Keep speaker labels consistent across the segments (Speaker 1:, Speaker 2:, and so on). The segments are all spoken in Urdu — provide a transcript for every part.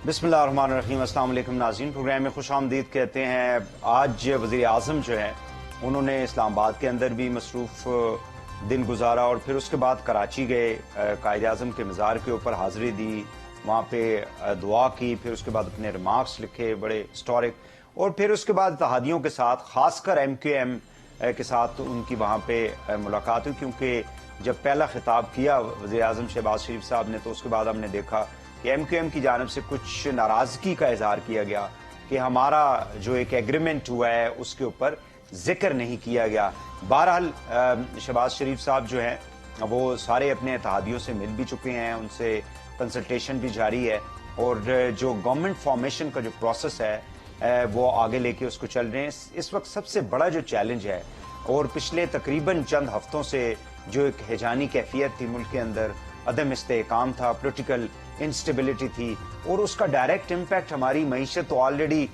Speaker 1: بسم اللہ الرحمن الرحیم۔ السلام علیکم ناظرین، پروگرام میں خوش آمدید کہتے ہیں۔ آج وزیر اعظم جو ہیں انہوں نے اسلام آباد کے اندر بھی مصروف دن گزارا اور پھر اس کے بعد کراچی گئے، قائد اعظم کے مزار کے اوپر حاضری دی، وہاں پہ دعا کی، پھر اس کے بعد اپنے ریمارکس لکھے بڑے ہسٹورک، اور پھر اس کے بعد اتحادیوں کے ساتھ خاص کر ایم کیو ایم کے ساتھ ان کی وہاں پہ ملاقات ہوئی، کیونکہ جب پہلا خطاب کیا وزیر اعظم شہباز شریف صاحب نے تو اس کے بعد ہم نے دیکھا کہ ایم کیو ایم کی جانب سے کچھ ناراضگی کا اظہار کیا گیا کہ ہمارا جو ایک ایگریمنٹ ہوا ہے اس کے اوپر ذکر نہیں کیا گیا۔ بہرحال شہباز شریف صاحب جو ہیں وہ سارے اپنے اتحادیوں سے مل بھی چکے ہیں، ان سے کنسلٹیشن بھی جاری ہے، اور جو گورنمنٹ فارمیشن کا جو پروسیس ہے وہ آگے لے کے اس کو چل رہے ہیں۔ اس وقت سب سے بڑا جو چیلنج ہے، اور پچھلے تقریباً چند ہفتوں سے جو ایک ہیجانی کیفیت تھی ملک کے اندر، عدم استحکام تھا، پولیٹیکل انسٹیبلٹی تھی، اور اس کا ڈائریکٹ امپیکٹ ہماری معیشت تو آلریڈی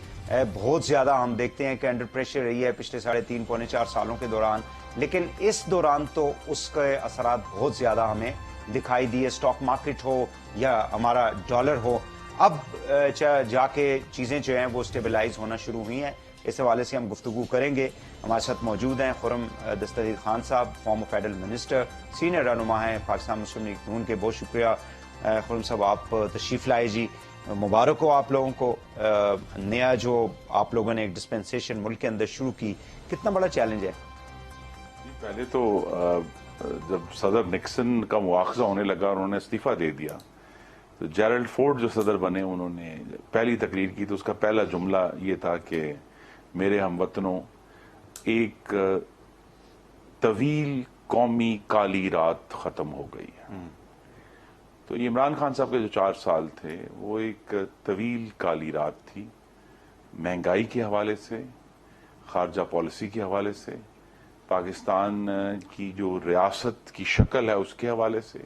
Speaker 1: بہت زیادہ ہم دیکھتے ہیں کہ انڈر پریشر رہی ہے پچھلے 3.5 پونے 4 سالوں کے دوران، لیکن اس دوران تو اس کے اثرات بہت زیادہ ہمیں دکھائی دیے، اسٹاک مارکیٹ ہو یا ہمارا ڈالر ہو۔ اب جا کے چیزیں جو ہیں وہ اسٹیبلائز ہونا شروع ہوئی ہیں، اس حوالے سے ہم گفتگو کریں گے۔ ہمارے ساتھ موجود ہیں خرم دستگیر خان صاحب، فارمر فیڈرل منسٹر، سینئر رہنما ہیں پاکستان مسلم لیگ نون کے۔ بہت شکریہ خرم صاحب، آپ تشریف لائے جی، مبارک ہو آپ لوگوں کو۔ نیا جو آپ لوگوں نے ایک ڈسپنسیشن ملک کے اندر شروع کی، کتنا بڑا چیلنج ہے؟
Speaker 2: پہلے تو جب صدر نکسن کا مواخذہ ہونے لگا اور انہوں نے استعفیٰ دے دیا تو جیرلڈ فورڈ جو صدر بنے، انہوں نے پہلی تقریر کی تو اس کا پہلا جملہ یہ تھا کہ میرے ہم وطنوں، ایک طویل قومی کالی رات ختم ہو گئی ہے۔ تو یہ عمران خان صاحب کے جو 4 سال تھے وہ ایک طویل کالی رات تھی، مہنگائی کے حوالے سے، خارجہ پالیسی کے حوالے سے، پاکستان کی جو ریاست کی شکل ہے اس کے حوالے سے،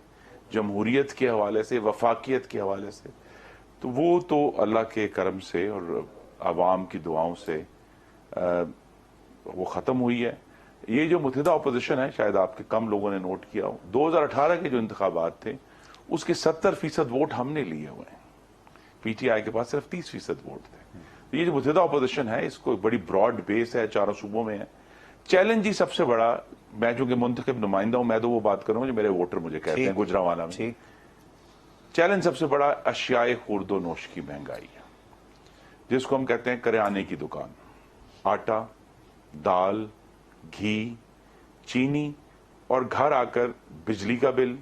Speaker 2: جمہوریت کے حوالے سے، وفاقیت کے حوالے سے۔ تو وہ تو اللہ کے کرم سے اور عوام کی دعاؤں سے وہ ختم ہوئی ہے۔ یہ جو متحدہ اپوزیشن ہے، شاید آپ کے کم لوگوں نے نوٹ کیا ہو، 2018 کے جو انتخابات تھے اس کے 70% ووٹ ہم نے لیے ہوئے ہیں، پی ٹی آئی کے پاس صرف 30% ووٹ تھے۔ یہ جو متحدہ اپوزیشن ہے، اس کو بڑی براڈ بیس ہے، 4 صوبوں میں ہے۔ چیلنج ہی سب سے بڑا، میں چونکہ منتخب نمائندہ ہوں، میں تو وہ بات کروں گا جو میرے ووٹر مجھے کہتے ہیں گوجرانوالہ میں۔ چیلنج سب سے بڑا اشیاء خورد و نوش کی مہنگائی ہے، جس کو ہم کہتے ہیں کریانے کی دکان، آٹا، دال، گھی، چینی، اور گھر آ کر بجلی کا بل،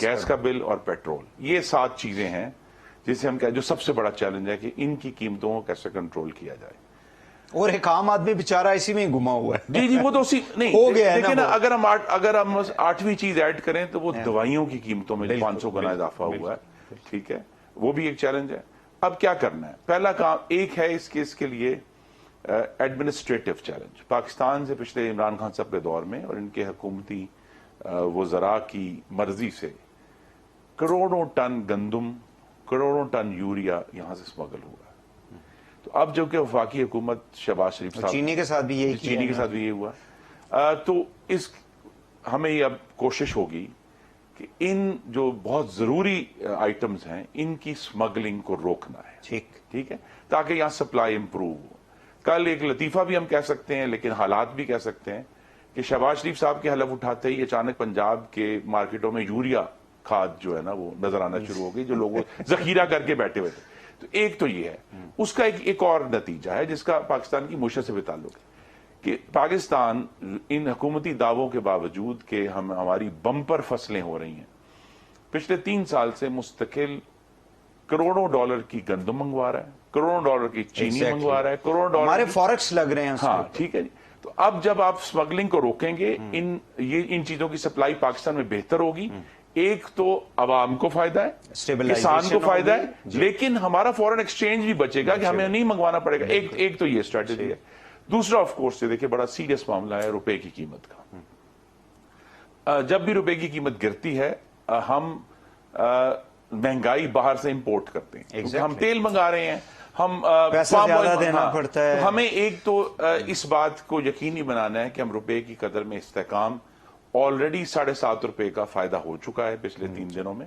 Speaker 2: گیس کا بل اور پیٹرول۔ یہ 7 چیزیں ہیں جسے ہم جو سب سے بڑا چیلنج ہے کہ ان کی قیمتوں کو کیسے کنٹرول کیا جائے۔
Speaker 1: اور ایک عام آدمی بیچارہ اسی میں گما ہوا ہے۔
Speaker 2: جی وہ تو نہیں
Speaker 1: ہو گیا ہے
Speaker 2: لیکن
Speaker 1: نا،
Speaker 2: اگر ہم 8ویں چیز ایڈ کریں تو وہ دوائیوں کی قیمتوں میں 500 گنا اضافہ ہوا ہے، ٹھیک ہے، وہ بھی ایک چیلنج ہے۔ اب کیا کرنا ہے؟ پہلا کام ایک ہے اس کے لیے ایڈمنسٹریٹو چیلنج۔ پاکستان سے پچھلے عمران خان صاحب کے دور میں اور ان کے حکومتی وزراء کی مرضی سے کروڑوں ٹن گندم، کروڑوں ٹن یوریا یہاں سے اسمگل ہوا ہے۔ تو اب جو کہ وفاقی حکومت شہباز شریف صاحب،
Speaker 1: چینی کے ساتھ بھی یہی
Speaker 2: چینی کے ساتھ بھی یہ ہوا، تو ہمیں یہ اب کوشش ہوگی کہ ان جو بہت ضروری آئٹمز ہیں ان کی اسمگلنگ کو روکنا ہے، ٹھیک ہے، تاکہ یہاں سپلائی امپروو ہو۔ کل ایک لطیفہ بھی ہم کہہ سکتے ہیں لیکن حالات بھی کہہ سکتے ہیں کہ شہباز شریف صاحب کے حلف اٹھاتے ہی اچانک پنجاب کے مارکیٹوں میں یوریا کھاد جو ہے نا وہ نظر آنا شروع ہو گئی، جو لوگ ذخیرہ کر کے بیٹھے ہوئے تھے۔ تو ایک تو یہ ہے، اس کا ایک اور نتیجہ ہے جس کا پاکستان کی معیشت سے بھی تعلق ہے کہ پاکستان ان حکومتی دعووں کے باوجود کہ ہماری بمپر فصلیں ہو رہی ہیں، پچھلے 3 سال سے مستقل کروڑوں ڈالر کی گندم منگوا رہا ہے، کروڑوں ڈالر کی چینی منگوا رہا ہے، کروڑوں ڈالر
Speaker 1: ہمارے فورکس لگ رہے ہیں۔
Speaker 2: ہاں ٹھیک ہے جی۔ تو اب جب آپ اسمگلنگ کو روکیں گے، ان چیزوں کی سپلائی پاکستان میں بہتر ہوگی، ایک تو عوام کو فائدہ ہے، کسان کو فائدہ ہے، لیکن ہمارا فورن ایکسچینج بھی بچے گا کہ ہمیں نہیں منگوانا پڑے گا۔ ایک تو یہ اسٹریٹجی ہے۔ دوسرا آف کورس یہ دیکھیں بڑا سیریس معاملہ ہے روپے کی قیمت کا۔ جب بھی روپے کی قیمت گرتی ہے، ہم مہنگائی باہر سے امپورٹ کرتے ہیں، کیونکہ ہم تیل منگا رہے ہیں، ہم
Speaker 1: پیسہ زیادہ دینا پڑتا ہے۔
Speaker 2: ہمیں ایک تو اس بات کو یقینی بنانا ہے کہ ہم روپے کی قدر میں استحکام، آلریڈی 7.5 روپے کا فائدہ ہو چکا ہے پچھلے 3 دنوں میں،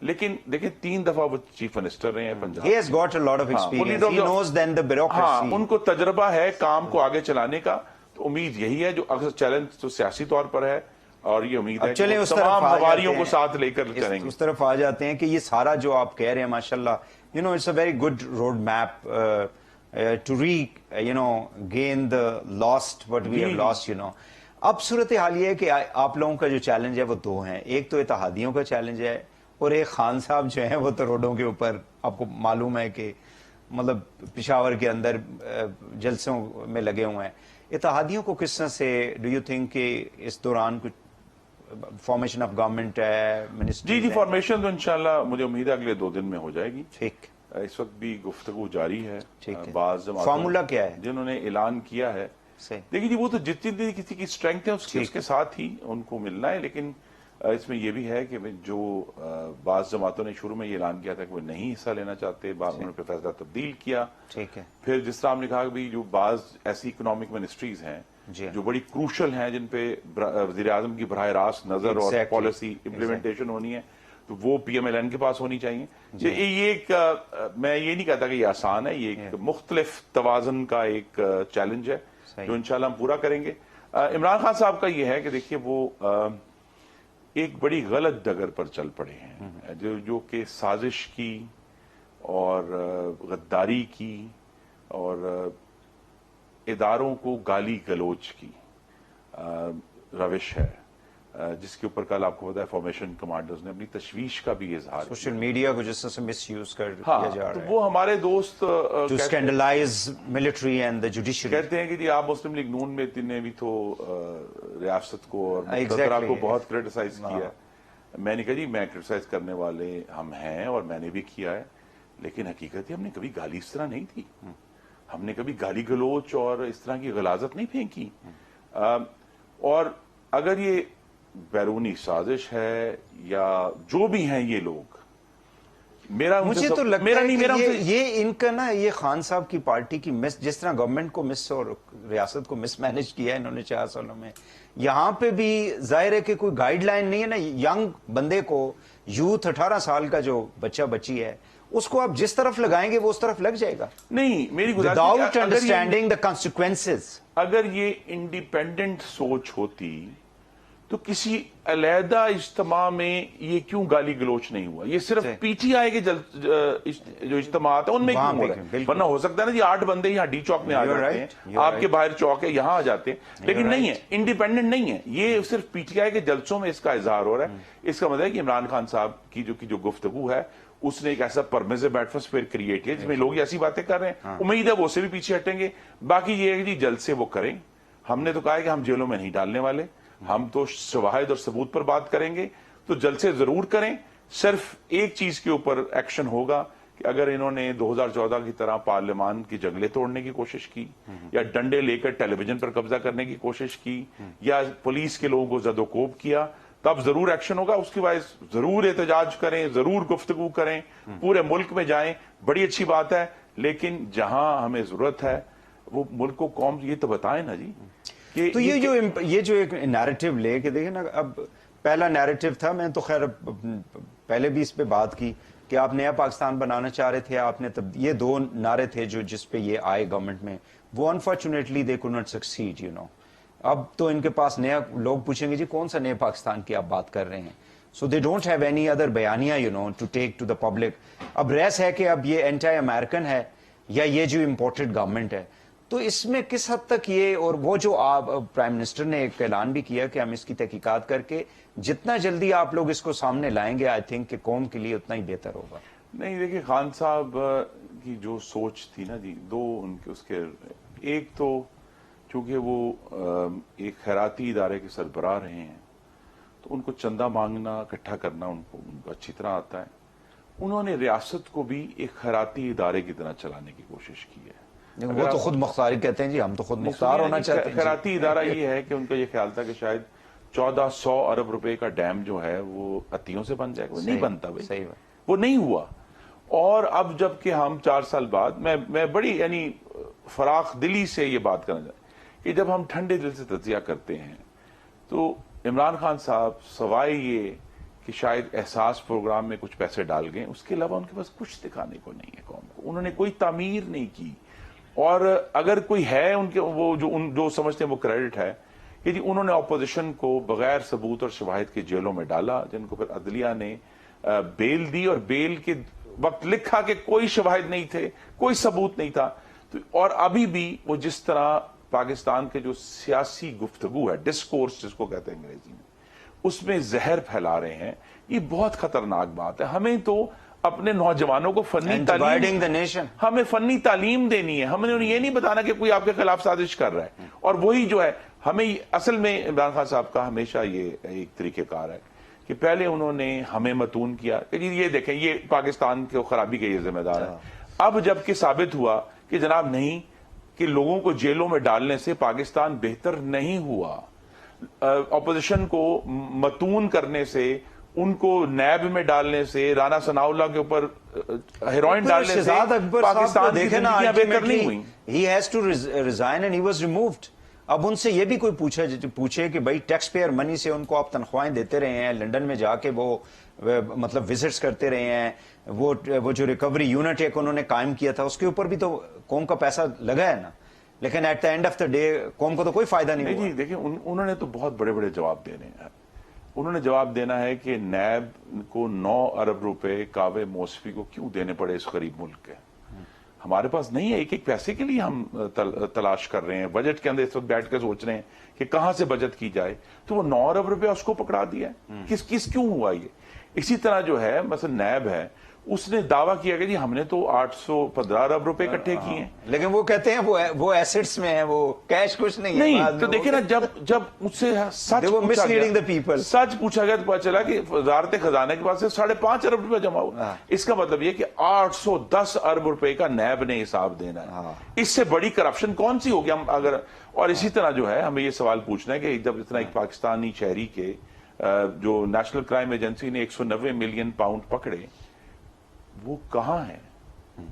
Speaker 2: لیکن دیکھیں 3 دفعہ وہ چیف منسٹر رہے ہیں Punjab.
Speaker 1: He has got a lot of experience. He knows then the bureaucracy.
Speaker 2: ہاں ان کو تجربہ ہے کام کو آگے چلانے کا. تو امید یہی ہے جو اکثر چیلنج تو سیاسی طور پر ہے اور یہ امید ہے کہ تمام ہماریوں کو ساتھ لے کر کریں گے.
Speaker 1: اس طرف آ جاتے ہیں کہ یہ سارا جو آپ کہہ رہے ہیں ماشاءاللہ it's a very good road map to gain the lost what we have lost. اب صورتحال یہ ہے کہ آپ لوگوں کا جو چیلنج ہے وہ 2 ہیں. ایک تو اتحادیوں کا چیلنج ہے اور ایک خان صاحب جو ہیں وہ تو روڈوں کے اوپر آپ کو معلوم ہے کہ مطلب پشاور کے اندر جلسوں میں لگے ہوئے ہیں. اتحادیوں کو کس طرح سے ڈو یو تھنک کہ اس دوران کچھ فارمیشن آف گورنمنٹ ہے منسٹری؟
Speaker 2: جی فارمیشن تو انشاءاللہ مجھے امید ہے اگلے 2 دن میں ہو جائے گی.
Speaker 1: ٹھیک.
Speaker 2: اس وقت بھی گفتگو جاری ہے.
Speaker 1: بعض فارمولا کیا ہے
Speaker 2: جنہوں نے اعلان کیا ہے؟ دیکھیے جی وہ تو جتنی کسی کی اسٹرینگتھ ہے اس کے ساتھ ہی ان کو ملنا ہے. لیکن اس میں یہ بھی ہے کہ جو بعض جماعتوں نے شروع میں یہ اعلان کیا تھا کہ وہ نہیں حصہ لینا چاہتے, بعض انہوں نے فیصلہ تبدیل کیا.
Speaker 1: ٹھیک ہے.
Speaker 2: پھر جس طرح ہم نے کہا کہ جو بعض ایسی اکنامک منسٹریز ہیں جو بڑی کروشل ہیں جن پہ وزیر اعظم کی براہ راست نظر اور پالیسی امپلیمنٹیشن ہونی ہے تو وہ پی ایم ایل این کے پاس ہونی چاہیے. یہ ایک میں یہ نہیں کہتا کہ یہ آسان ہے, یہ ایک مختلف توازن کا ایک چیلنج ہے جو انشاءاللہ ہم پورا کریں گے. عمران خان صاحب کا یہ ہے کہ دیکھیے وہ ایک بڑی غلط ڈگر پر چل پڑے ہیں جو کہ سازش کی اور غداری کی اور اداروں کو گالی گلوچ کی روش ہے, جس کے اوپر کل آپ کو پتا ہے فارمیشن کمانڈرز نے اپنی تشویش کا بھی اظہار کیا.
Speaker 1: سوشل میڈیا کو جس طرح سے مس یوز کر کیا جا رہا ہے.
Speaker 2: وہ ہمارے دوست
Speaker 1: to scandalise military and the judiciary
Speaker 2: کہتے ہیں کہ جی آپ مسلم لیگ نون میں نے بھی تو ریاست کو اور مقتدرہ کو بہت کرٹیسائز کیا ہے. میں نے کہا جی میں کرٹیسائز کرنے والے ہم ہیں اور میں نے بھی کیا ہے, لیکن حقیقت ہم نے کبھی گالی اس طرح نہیں تھی, ہم نے کبھی گالی گلوچ اور اس طرح کی غلاظت نہیں پھینکی. اور اگر یہ بیرونی سازش ہے یا جو بھی ہیں یہ لوگ,
Speaker 1: مجھے تو لگتا ہے کہ یہ ان کا نا یہ خان صاحب کی پارٹی کی مس, جس طرح گورنمنٹ کو مس اور ریاست کو مس مینج کیا ہے انہوں نے 4 سالوں میں, یہاں پہ بھی ظاہر ہے کہ کوئی گائیڈ لائن نہیں ہے نا. ینگ بندے کو, یوتھ 18 سال کا جو بچہ بچی ہے اس کو آپ جس طرف لگائیں گے وہ اس طرف لگ جائے گا.
Speaker 2: نہیں میری
Speaker 1: وداؤٹ انڈرسٹینڈنگ دا کانسیکوینسز.
Speaker 2: اگر یہ انڈیپینڈنٹ سوچ ہوتی تو کسی علیحدہ اجتماع میں یہ کیوں گالی گلوچ نہیں ہوا؟ یہ صرف پی ٹی آئی کے جو اجتماعات ہیں ان میں کیوں ہو رہا ہے؟ ورنہ ہو سکتا ہے نا جی 8 بندے یہاں ڈی چوک میں آ جاتے ہیں, آپ کے باہر چوک ہے یہاں آ جاتے ہیں, لیکن نہیں ہے, انڈیپینڈنٹ نہیں ہے. یہ صرف پی ٹی آئی کے جلسوں میں اس کا اظہار ہو رہا ہے. اس کا مطلب ہے کہ عمران خان صاحب کی جو گفتگو ہے اس نے ایک ایسا پرمیسو ایٹماسفیئر کریٹ کیا جس میں لوگ ایسی باتیں کر رہے ہیں. امید ہے وہ سے بھی پیچھے ہٹیں گے. باقی یہ ہے کہ جی جلسے وہ کریں. ہم نے تو کہا ہے کہ ہم جیلوں میں نہیں ڈالنے والے, ہم تو شواہد اور ثبوت پر بات کریں گے. تو جلسے ضرور کریں, صرف ایک چیز کے اوپر ایکشن ہوگا کہ اگر انہوں نے 2014 کی طرح پارلیمان کی جنگلیں توڑنے کی کوشش کی یا ڈنڈے لے کر ٹیلی ویژن پر قبضہ کرنے کی کوشش کی یا پولیس کے لوگوں کو زد و کوب کیا, تب ضرور ایکشن ہوگا. اس کے باعث ضرور احتجاج کریں, ضرور گفتگو کریں, پورے ملک میں جائیں, بڑی اچھی بات ہے. لیکن جہاں ہمیں ضرورت ہے وہ ملک کو قوم یہ تو بتائیں نا جی.
Speaker 1: تو یہ جو ایک نیریٹو لے کے دیکھیں نا, اب پہلا نیریٹو تھا, میں تو خیر پہلے بھی اس پہ بات کی کہ آپ نیا پاکستان بنانا چاہ رہے تھے, آپ نے یہ 2 نعرے تھے جس پہ یہ آئے گورنمنٹ میں, وہ unfortunately they could not succeed اب تو ان کے پاس نیا, لوگ پوچھیں گے جی کون سا نئے پاکستان کی آپ بات کر رہے ہیں. So they don't have any other بیانیہ to take to the public. اب ریس ہے کہ اب یہ اینٹی امریکن ہے یا یہ جو امپورٹڈ گورنمنٹ ہے. تو اس میں کس حد تک یہ, اور وہ جو آپ پرائم منسٹر نے ایک اعلان بھی کیا کہ ہم اس کی تحقیقات کر کے جتنا جلدی آپ لوگ اس کو سامنے لائیں گے, آئی تھنک کہ قوم کے لیے اتنا ہی بہتر ہوگا.
Speaker 2: نہیں دیکھیے خان صاحب کی جو سوچ تھی نا جی, 2 ان کے اس کے, ایک تو چونکہ وہ ایک خیراتی ادارے کے سربراہ رہے ہیں تو ان کو چندہ مانگنا اکٹھا کرنا ان کو اچھی طرح آتا ہے. انہوں نے ریاست کو بھی ایک خیراتی ادارے کی طرح چلانے کی کوشش کی ہے.
Speaker 1: وہ تو خود مختاری کہتے ہیں جی, ہم تو خود مختار ہونا چاہتے ہیں.
Speaker 2: خیراتی ادارہ یہ ہے کہ ان کا یہ خیال تھا کہ شاید 1400 ارب روپے کا ڈیم جو ہے وہ عطیوں سے بن جائے گا. نہیں بنتا بھائی,
Speaker 1: صحیح
Speaker 2: وہ نہیں ہوا. اور اب جب کہ ہم 4 سال بعد, میں بڑی یعنی فراخ دلی سے یہ بات کرنا چاہتا کہ جب ہم ٹھنڈے دل سے تجزیہ کرتے ہیں تو عمران خان صاحب سوائے یہ کہ شاید احساس پروگرام میں کچھ پیسے ڈال گئے, اس کے علاوہ ان کے پاس کچھ دکھانے کو نہیں ہے قوم کو. انہوں نے کوئی تعمیر نہیں کی. اور اگر کوئی ہے ان کے وہ جو سمجھتے ہیں وہ کریڈٹ ہے کہ جی انہوں نے اپوزیشن کو بغیر ثبوت اور شواہد کے جیلوں میں ڈالا, جن کو پھر عدلیہ نے بیل دی, اور بیل کے وقت لکھا کہ کوئی شواہد نہیں تھے, کوئی ثبوت نہیں تھا. اور ابھی بھی وہ جس طرح پاکستان کے جو سیاسی گفتگو ہے, ڈسکورس جس کو کہتے ہیں انگریزی میں, اس میں زہر پھیلا رہے ہیں, یہ بہت خطرناک بات ہے. ہمیں تو اپنے نوجوانوں کو ہمیں فنی تعلیم دینی ہے. ہمیں یہ نہیں بتانا کہ کوئی آپ کے خلاف سازش کر رہا ہے. اور وہی جو ہے ہمیں اصل میں عمران خان صاحب کا ہمیشہ یہ ایک طریقہ کار ہے کہ پہلے انہوں نے ہمیں متون کیا کہ جی یہ دیکھیں یہ پاکستان کی خرابی کے یہ ذمہ دار ہے. اب جب کہ ثابت ہوا کہ جناب نہیں, کہ لوگوں کو جیلوں میں ڈالنے سے پاکستان بہتر نہیں ہوا, اپوزیشن کو متون کرنے سے, ان کو نیب میں ڈالنے سے, رانا ثناء اللہ کے اوپر ہیروئن ڈالنے سے پاکستان کی زندگیاں بہتر نہیں ہوئی.
Speaker 1: He has to resign and he was removed. اب ان سے یہ بھی کوئی پوچھے کہ بھائی ٹیکس پیئر منی سے ان کو آپ تنخواہیں دیتے رہے ہیں, لنڈن میں جا کے وہ مطلب وزٹس کرتے رہے ہیں, وہ جو ریکوری یونٹ ایک انہوں نے قائم کیا تھا اس کے اوپر بھی تو قوم کا پیسہ لگا ہے نا, لیکن at the end of the day قوم کو تو کوئی فائدہ نہیں ہوا.
Speaker 2: جی دیکھیں انہوں نے تو بہت بڑے بڑے جواب دینے ہیں. انہوں نے جواب دینا ہے کہ نیب کو 9 ارب روپے کاوے موسفی کو کیوں دینے پڑے اس غریب ملک کے. ہمارے پاس نہیں ہے, ایک ایک پیسے کے لیے ہم تلاش کر رہے ہیں. بجٹ کے اندر اس وقت بیٹھ کے سوچ رہے ہیں کہ کہاں سے بجٹ کی جائے, تو وہ 9 ارب روپے اس کو پکڑا دیا ہے. کس کیوں ہوا یہ؟ اسی طرح جو ہے مثلا نیب ہے, اس نے دعویٰ کیا کہ جی ہم نے تو 815 ارب روپے اکٹھے کیے ہیں,
Speaker 1: لیکن وہ کہتے ہیں وہ ایسٹس میں ہیں, وہ کیش کچھ نہیں ہے.
Speaker 2: تو دیکھیں نا جب اس سے سچ پوچھا گیا تو پتا چلا کہ وزارت خزانہ کے پاس سے 5.5 ارب روپے جمع ہوا. اس کا مطلب یہ کہ 810 ارب روپے کا نیب نے حساب دینا ہے. اس سے بڑی کرپشن کون سی ہوگی؟ ہم اگر اور اسی طرح جو ہے ہمیں یہ سوال پوچھنا ہے کہ جب اتنا ایک پاکستانی شہری کے جو نیشنل کرائم ایجنسی نے 190 ملین پاؤنڈ پکڑے, وہ کہاں ہیں,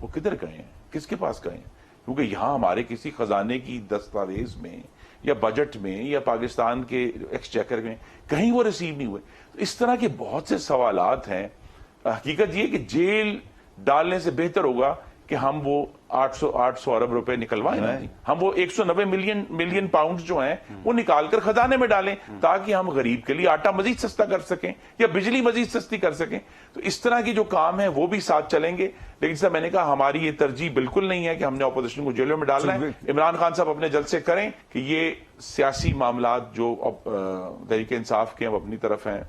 Speaker 2: وہ کدھر گئے ہیں, کس کے پاس گئے ہیں؟ کیونکہ یہاں ہمارے کسی خزانے کی دستاویز میں یا بجٹ میں یا پاکستان کے ایکسچیکر میں کہیں وہ ریسیو نہیں ہوئے. تو اس طرح کے بہت سے سوالات ہیں. حقیقت یہ کہ جیل ڈالنے سے بہتر ہوگا کہ ہم وہ 800 ارب روپے نکلوائیں, ہم وہ 190 ملین پاؤنڈ جو ہیں وہ نکال کر خزانے میں ڈالیں, تاکہ ہم غریب کے لیے آٹا مزید سستا کر سکیں یا بجلی مزید سستی کر سکیں. تو اس طرح کی جو کام ہے وہ بھی ساتھ چلیں گے. لیکن صاحب میں نے کہا ہماری یہ ترجیح بالکل نہیں ہے کہ ہم نے اپوزیشن کو جیلوں میں ڈالنا ہے. عمران خان صاحب اپنے جلسے کریں کہ یہ سیاسی معاملات جو تحریک انصاف کے اپنی طرف ہیں,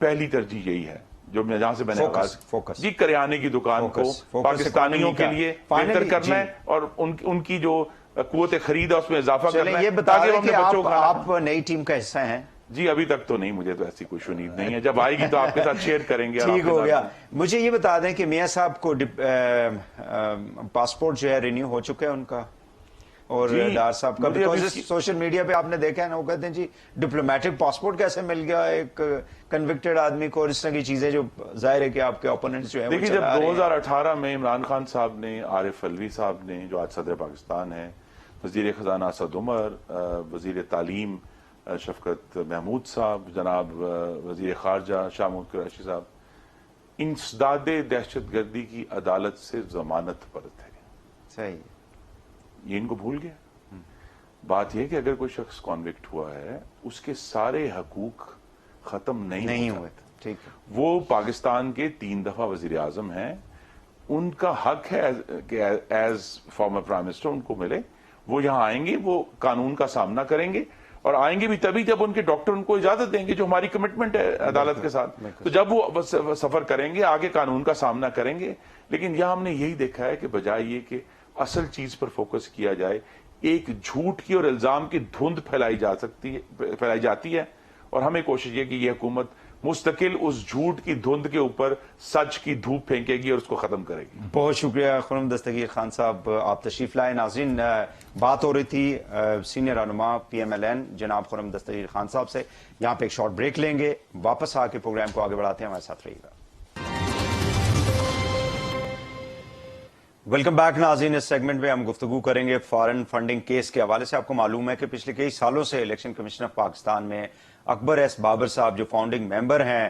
Speaker 2: پہلی ترجیح یہی ہے جو جہاں سے میں نے
Speaker 1: فوکس
Speaker 2: جی کریانے کی دکان کو پاکستانیوں کے لیے بہتر کرنا ہے اور ان کی جو قوت خرید ہے اس میں اضافہ کرنا ہے.
Speaker 1: یہ بتا دیں کہ آپ نئی ٹیم کا حصہ ہیں.
Speaker 2: جی ابھی تک تو نہیں, مجھے تو ایسی کوئی شنید نہیں ہے, جب آئے گی تو آپ کے ساتھ شیئر کریں گے.
Speaker 1: ٹھیک ہو گیا. مجھے یہ بتا دیں کہ میاں صاحب کو پاسپورٹ جو ہے رینیو ہو چکا ہے ان کا, اور ڈار صاحب کا, بیکاز سوشل میڈیا پہ آپ نے دیکھا ہے نا, وہ کہتے ہیں جی ڈپلومیٹک پاسپورٹ کیسے مل گیا ایک کنوکٹڈ آدمی کو, اور اس طرح کی چیزیں جو ظاہر ہے کہ آپ کے اوپوننٹس جو ہیں.
Speaker 2: دیکھیے جب 2018 میں عمران خان صاحب نے, عارف علوی صاحب نے جو آج صدر پاکستان ہیں, وزیر خزانہ اسد عمر, وزیر تعلیم شفقت محمود صاحب, جناب وزیر خارجہ شاہ محمود قریشی صاحب, انسداد دہشت گردی کی عدالت سے ضمانت پر تھے.
Speaker 1: صحیح,
Speaker 2: یہ ان کو بھول گیا. بات یہ کہ اگر کوئی شخص کانوکٹ ہوا ہے اس کے سارے حقوق ختم نہیں ہوئے.
Speaker 1: ٹھیک ہے,
Speaker 2: وہ پاکستان کے 3 دفعہ وزیر اعظم ہیں, ان کا حق ہے کہ ایز فارمر پرائم منسٹر ان کو ملے. وہ یہاں آئیں گے, وہ قانون کا سامنا کریں گے, اور آئیں گے بھی تبھی جب ان کے ڈاکٹر ان کو اجازت دیں گے, جو ہماری کمٹمنٹ ہے عدالت کے ساتھ. تو جب وہ سفر کریں گے آگے قانون کا سامنا کریں گے. لیکن یہاں ہم نے یہی دیکھا ہے کہ بجائے یہ کہ اصل چیز پر فوکس کیا جائے, ایک جھوٹ کی اور الزام کی دھند پھیلائی جاتی ہے, اور ہمیں کوشش یہ کہ یہ حکومت مستقل اس جھوٹ کی دھند کے اوپر سچ کی دھوپ پھینکے گی اور اس کو ختم کرے گی.
Speaker 1: بہت شکریہ خرم دستگیر خان صاحب, آپ تشریف لائے. ناظرین, بات ہو رہی تھی سینئر رہنما PMLN جناب خرم دستگیر خان صاحب سے. یہاں پہ ایک شارٹ بریک لیں گے, واپس آ کے پروگرام کو آگے بڑھاتے ہیں. ہمارے ساتھ رہیے گا. ویلکم بیک ناظرین. اس سیگمنٹ میں ہم گفتگو کریں گے فارن فنڈنگ کیس کے حوالے سے. آپ کو معلوم ہے کہ پچھلے کئی سالوں سے الیکشن کمیشن آف پاکستان میں اکبر ایس بابر صاحب جو فاؤنڈنگ ممبر ہیں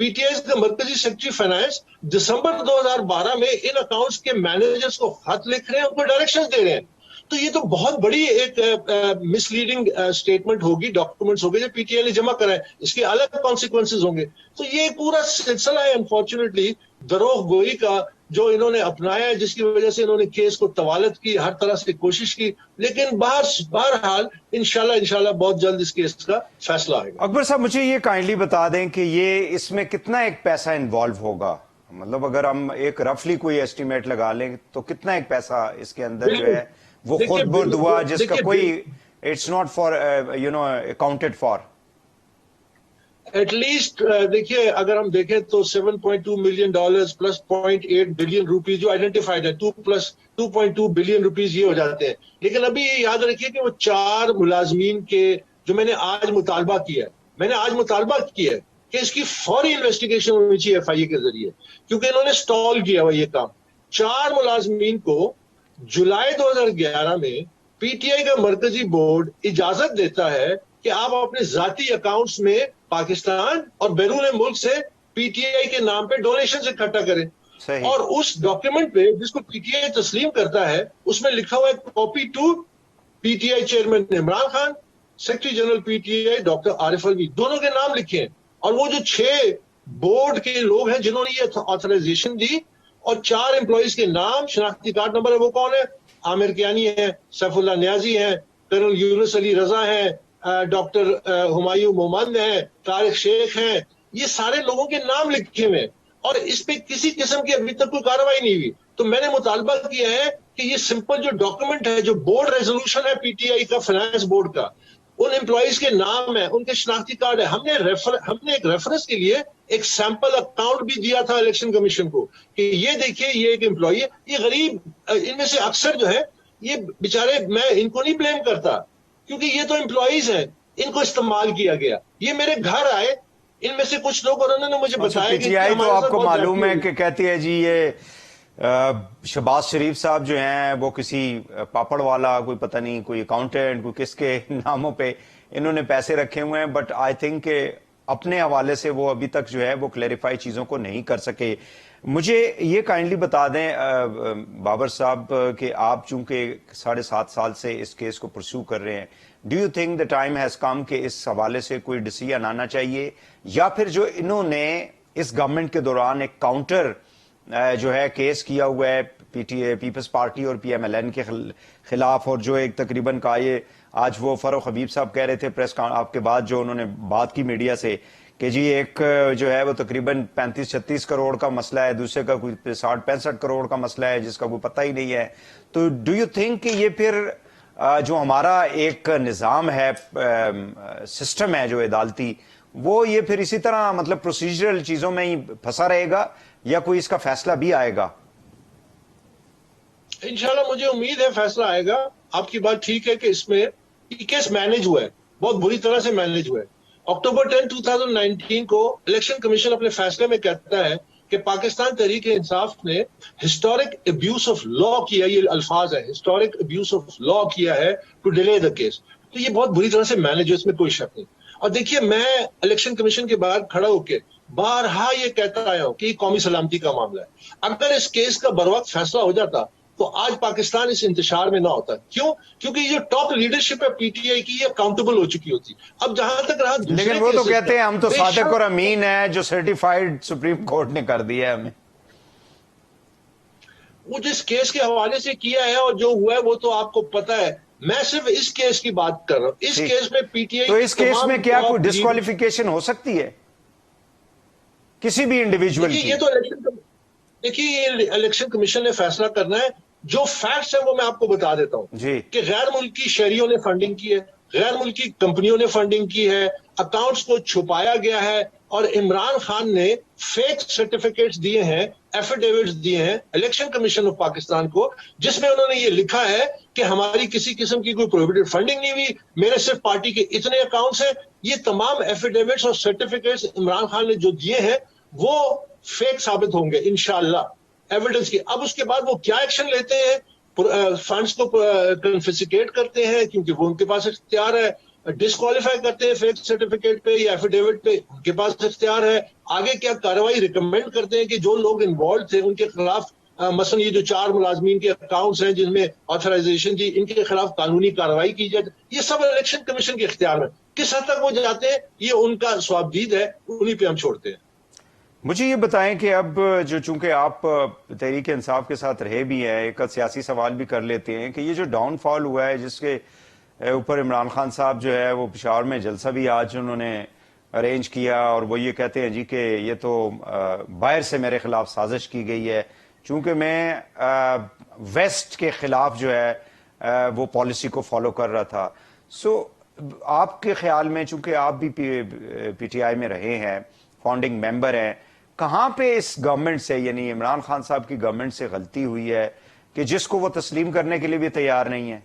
Speaker 3: PTI کا مرکزی سیکرٹری فائنانس دسمبر 2012 میں ان اکاؤنٹس کے مینیجرز کو خط لکھ رہے ہیں, ان کو ڈائریکشن دے رہے ہیں. تو یہ تو بہت بڑی ایک مس لیڈنگ اسٹیٹمنٹ ہوگی, ڈاکومنٹس ہو گئے جو PTI نے جمع کرائے, اس کے الگ کانسیکوینسز ہوں گے. تو یہ پورا سلسلہ ہے انفارچونیٹلی دروغ گوئی کا جو انہوں نے اپنایا ہے, جس کی وجہ سے انہوں نے کیس کو طوالت کی, ہر طرح سے کوشش کی, لیکن بہرحال انشاءاللہ بہت جلد اس کیس کا فیصلہ آئے گا.
Speaker 1: اکبر صاحب مجھے یہ کائنڈلی بتا دیں کہ یہ اس میں کتنا ایک پیسہ انوالو ہوگا, مطلب اگر ہم ایک رفلی کوئی ایسٹیمیٹ لگا لیں تو کتنا ایک پیسہ اس کے اندر جو ہے وہ خود برد ہوا, جس کا کوئی it's not for accounted for.
Speaker 3: At least دیکھیے اگر ہم دیکھیں تو $7.2 ملین پلس $0.8 بلین روپیز جو آئیڈینٹیفائڈ ہے, 2 پلس $2.2 بلین روپیز یہ ہو جاتے ہیں. لیکن ابھی یہ یاد رکھیے کہ وہ 4 ملازمین کے جو میں نے آج مطالبہ کیا ہے کہ اس کی فوری انویسٹیگیشن ہونی چاہیے FIA کے ذریعے, کیونکہ انہوں نے سٹال کیا ہوا یہ کام. 4 ملازمین کو جولائی 2011 میں PTI کا مرکزی بورڈ اجازت دیتا ہے کہ آپ اپنے ذاتی اکاؤنٹس میں پاکستان اور بیرون ملک سے PTI کے نام پہ ڈونیشن اکٹھا کریں. اور اس ڈاکیومنٹ پہ جس کو PTI تسلیم کرتا ہے اس میں لکھا ہوا ہے copy to PTI chairman Imran Khan, secretary general PTI doctor Arif Alvi, دونوں کے نام لکھے ہیں. اور وہ جو 6 بورڈ کے لوگ ہیں جنہوں نے یہ آتھرائزیشن دی اور 4 امپلائیز کے نام, شناختی کارڈ نمبر ہے, وہ کون ہے؟ عامر کیانی ہیں, سیف اللہ نیازی ہیں, کرنل یونس علی رضا ہیں, ڈاکٹر ہمایوں مومند ہیں, طارق شیخ ہیں. یہ سارے لوگوں کے نام لکھے ہوئے ہیں اور اس پہ کسی قسم کی ابھی تک کوئی کارروائی نہیں ہوئی. تو میں نے مطالبہ کیا ہے کہ یہ سمپل جو ڈاکومنٹ ہے, جو بورڈ ریزولوشن ہے PTI کا, فائنانس بورڈ کا, ان امپلائیز کے نام ہیں, ان کے شناختی کارڈ ہے. ہم نے ایک ریفرنس کے لیے ایک سیمپل اکاؤنٹ بھی دیا تھا الیکشن کمیشن کو کہ یہ دیکھیے یہ ایک امپلائی ہے. یہ غریب ان میں سے اکثر جو ہے یہ بیچارے, میں ان کو نہیں بلیم کرتا کیونکہ یہ تو امپلائیز ہیں, ان کو استعمال کیا گیا. یہ میرے گھر آئے, ان میں سے کچھ لوگ, اور انہوں نے مجھے بتایا کہ
Speaker 1: تو آپ کو معلوم ہے کہ کہتی ہے جی یہ شہباز شریف صاحب جو ہیں وہ کسی پاپڑ والا, کوئی پتہ نہیں کوئی اکاؤنٹنٹ, کوئی کس کے ناموں پہ انہوں نے پیسے رکھے ہوئے ہیں, بٹ آئی تھنک کہ اپنے حوالے سے وہ ابھی تک جو ہے وہ کلیریفائی چیزوں کو نہیں کر سکے. مجھے یہ کائنڈلی بتا دیں بابر صاحب کہ آپ چونکہ 7.5 سال سے اس کیس کو پرسو کر رہے ہیں, do you think the time has come کہ اس حوالے سے کوئی ڈیسیژن آنا چاہیے, یا پھر جو انہوں نے اس گورنمنٹ کے دوران ایک کاؤنٹر جو ہے کیس کیا ہوا ہے PTI پیپلز پارٹی اور PMLN کے خلاف, اور جو ایک تقریباً کا یہ آج وہ فاروق حبیب صاحب کہہ رہے تھے پریس آپ کے بعد جو انہوں نے بات کی میڈیا سے کہ جی ایک جو ہے وہ تقریباً 35-36 کروڑ کا مسئلہ ہے, دوسرے کا کوئی 60-65 کروڑ کا مسئلہ ہے جس کا کوئی پتہ ہی نہیں ہے. تو ڈو یو تھنک کہ یہ پھر جو ہمارا ایک نظام ہے, سسٹم ہے جو عدالتی, وہ یہ پھر اسی طرح مطلب پروسیجرل چیزوں میں ہی پھنسا رہے گا یا کوئی اس کا فیصلہ بھی آئے گا؟
Speaker 3: انشاءاللہ مجھے امید ہے فیصلہ آئے گا. آپ کی بات ٹھیک ہے کہ اس میں یہ کیس مینج ہوا ہے, بہت بری طرح سے مینج ہوا ہے. اکتوبر 10, 2019 کو الیکشن کمیشن اپنے فیصلے میں کہتا ہے کہ پاکستان تحریک انصاف نے ہسٹورک ابیوز آف لا کیا, یہ الفاظ ہے, ہسٹورک ابیوز آف لا کیا ہے ٹو ڈیلے دا کیس. تو یہ بہت بری طرح سے مینج ہے, اس میں کوئی شک نہیں. اور دیکھیے میں الیکشن کمیشن کے باہر کھڑا ہو کے بارہا یہ کہتا آیا ہوں کہ یہ قومی سلامتی کا معاملہ ہے. اگر اس کیس کا بروقت فیصلہ ہو جاتا تو آج پاکستان اس انتشار میں نہ ہوتا. کیوں؟ کیونکہ یہ ٹاپ لیڈرشپ ہے PTI کی, یہ اکاؤنٹیبل ہو چکی ہوتی. اب جہاں تک رہا,
Speaker 1: لیکن وہ تو کہتے ہیں ہم تو صادق اور امین ہیں جو سرٹیفائیڈ سپریم کورٹ نے کر دیا ہے ہمیں.
Speaker 3: وہ جس کیس کے حوالے سے کیا ہے اور جو ہوا ہے وہ تو آپ کو پتا ہے. میں صرف اس کیس کی بات کر رہا ہوں. اس کیس میں PTI,
Speaker 1: تو اس کیس میں کیا کوئی ڈسکوالیفیکیشن ہو سکتی ہے کسی بھی انڈیویجول کی؟
Speaker 3: یہ تو دیکھیے یہ الیکشن کمیشن نے فیصلہ کرنا ہے. جو فیکٹس ہیں وہ میں آپ کو بتا دیتا ہوں
Speaker 1: جی.
Speaker 3: کہ غیر ملکی شہریوں نے فنڈنگ کی ہے, غیر ملکی کمپنیوں نے فنڈنگ کی ہے, اکاؤنٹس کو چھپایا گیا ہے, اور عمران خان نے فیک سرٹیفکیٹس دیے ہیں, ایفیڈیوٹس دیے ہیں الیکشن کمیشن آف پاکستان کو, جس میں انہوں نے یہ لکھا ہے کہ ہماری کسی قسم کی کوئی پروہیبٹڈ فنڈنگ نہیں ہوئی, میرے صرف پارٹی کے اتنے اکاؤنٹس ہیں. یہ تمام ایفیڈیوٹس اور سرٹیفکیٹس عمران خان نے جو دیے ہیں وہ فیک ثابت ہوں گے انشاءاللہ ایویڈنس کی. اب اس کے بعد وہ کیا ایکشن لیتے ہیں, فنڈز کو کنفسکیٹ کرتے ہیں کیونکہ وہ ان کے پاس اختیار ہے, ڈسکوالیفائی کرتے ہیں فیک سرٹیفکیٹ پہ یا ایفیڈیوٹ پہ، ان کے پاس اختیار ہے. آگے کیا کارروائی ریکمینڈ کرتے ہیں کہ جو لوگ انوالو تھے ان کے خلاف مثلا یہ جو 4 ملازمین کے اکاؤنٹس ہیں جن میں آتھرائزیشن تھی، ان کے خلاف قانونی کارروائی کی جائے. یہ سب الیکشن کمیشن کے اختیار میں. کس حد تک وہ جاتے ہیں یہ ان کا ثوابدید ہے، انہی پہ ہم چھوڑتے ہیں.
Speaker 1: مجھے یہ بتائیں کہ اب جو چونکہ آپ تحریک انصاف کے ساتھ رہے بھی ہیں، ایک سیاسی سوال بھی کر لیتے ہیں کہ یہ جو ڈاؤن فال ہوا ہے جس کے اوپر عمران خان صاحب جو ہے وہ پشاور میں جلسہ بھی آج انہوں نے ارینج کیا، اور وہ یہ کہتے ہیں جی کہ یہ تو باہر سے میرے خلاف سازش کی گئی ہے چونکہ میں ویسٹ کے خلاف جو ہے وہ پالیسی کو فالو کر رہا تھا. سو آپ کے خیال میں، چونکہ آپ بھی پی ٹی آئی میں رہے ہیں، فاؤنڈنگ ممبر ہیں، کہاں پہ اس گورنمنٹ سے، یعنی عمران خان صاحب کی گورنمنٹ سے غلطی ہوئی ہے کہ جس کو وہ تسلیم کرنے کے لیے بھی تیار نہیں ہے؟